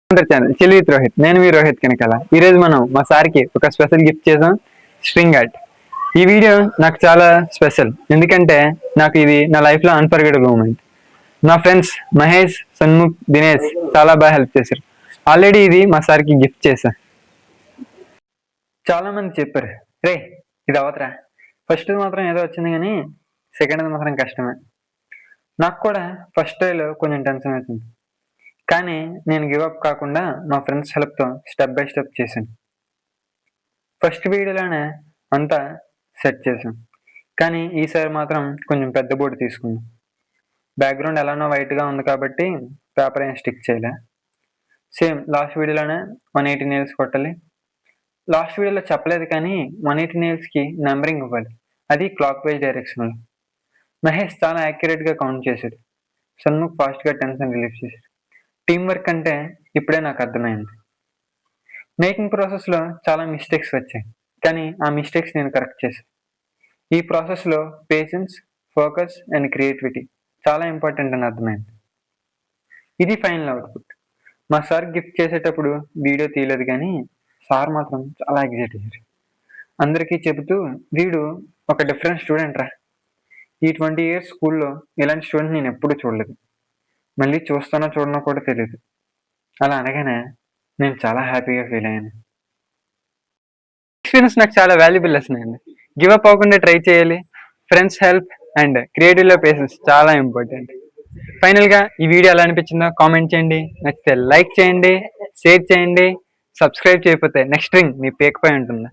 Channel chill with Rohit. నేను మీ రోహిత్ కనకాల. ఈరోజు మనం మా సార్కి ఒక స్పెషల్ గిఫ్ట్ చేసాం, స్ట్రింగ్ ఆర్ట్. ఈ వీడియో నాకు చాలా స్పెషల్, ఎందుకంటే నాకు ఇది నా లైఫ్లో అన్ఫర్గెటబుల్ మూమెంట్. నా ఫ్రెండ్స్ మహేష్, సన్ముఖ్, దినేష్ చాలా బాగా హెల్ప్ చేశారు. ఆల్రెడీ ఇది మా సార్కి గిఫ్ట్ చేశా. చాలా మంది చెప్పారు, రే ఇది అవతరా, ఫస్ట్ మాత్రం ఏదో వచ్చింది కానీ సెకండ్ మాత్రం కష్టమే. నాకు కూడా ఫస్ట్ డేలో కొంచెం టెన్షన్ అవుతుంది, కానీ నేను గివప్ కాకుండా మా ఫ్రెండ్స్ హెల్ప్తో స్టెప్ బై స్టెప్ చేశాను. ఫస్ట్ వీడియోలోనే అంతా సెట్ చేశాం, కానీ ఈసారి మాత్రం కొంచెం పెద్ద బోర్డు తీసుకున్నాం. బ్యాక్గ్రౌండ్ ఎలానో వైట్గా ఉంది కాబట్టి పేపర్ ఏం స్టిక్ చేయలే. సేమ్ లాస్ట్ వీడియోలోనే 180 నెయిల్స్ కొట్టాలి. లాస్ట్ వీడియోలో చెప్పలేదు కానీ 180 నెయిల్స్కి నెంబరింగ్ ఇవ్వాలి, అది క్లాక్ వైజ్ డైరెక్షన్లో. మహేష్ చాలా యాక్యురేట్గా కౌంట్ చేశాడు. సన్ముఖ్ ఫాస్ట్గా టెన్షన్ రిలీఫ్ చేశాడు. టీం వర్క్ అంటే ఇప్పుడే నాకు అర్థమైంది. మేకింగ్ ప్రాసెస్లో చాలా మిస్టేక్స్ వచ్చాయి, కానీ ఆ మిస్టేక్స్ నేను కరెక్ట్ చేశాను. ఈ ప్రాసెస్లో పేషెన్స్, ఫోకస్ అండ్ క్రియేటివిటీ చాలా ఇంపార్టెంట్ అని అర్థమైంది. ఇది ఫైనల్ అవుట్పుట్. మా సార్ గిఫ్ట్ చేసేటప్పుడు వీడియో తీయలేదు, కానీ సార్ మాత్రం చాలా ఎగ్జైట్ అయ్యారు. అందరికీ చెబుతూ, వీడు ఒక డిఫరెంట్ స్టూడెంట్ రా, ఈ 20 years స్కూల్లో ఇలాంటి స్టూడెంట్ నేను ఎప్పుడూ చూడలేదు, మళ్ళీ చూస్తానో చూడనో కూడా తెలియదు. అలా అనగానే నేను చాలా హ్యాపీగా ఫీల్ అయ్యాను. ఎక్స్పీరియన్స్ నాకు చాలా వాల్యుబుల్ లెసన్ అండి. గివ్ అప్ అవ్వకుండా ట్రై చేయాలి. ఫ్రెండ్స్ హెల్ప్ అండ్ క్రియేటివ్లో పేషెన్స్ చాలా ఇంపార్టెంట్. ఫైనల్గా ఈ వీడియో ఎలా అనిపించిందో కామెంట్ చేయండి, నచ్చితే లైక్ చేయండి, షేర్ చేయండి, సబ్స్క్రైబ్ చేయకపోతే నెక్స్ట్ రింగ్ మీ పేకపోయి ఉంటుంది.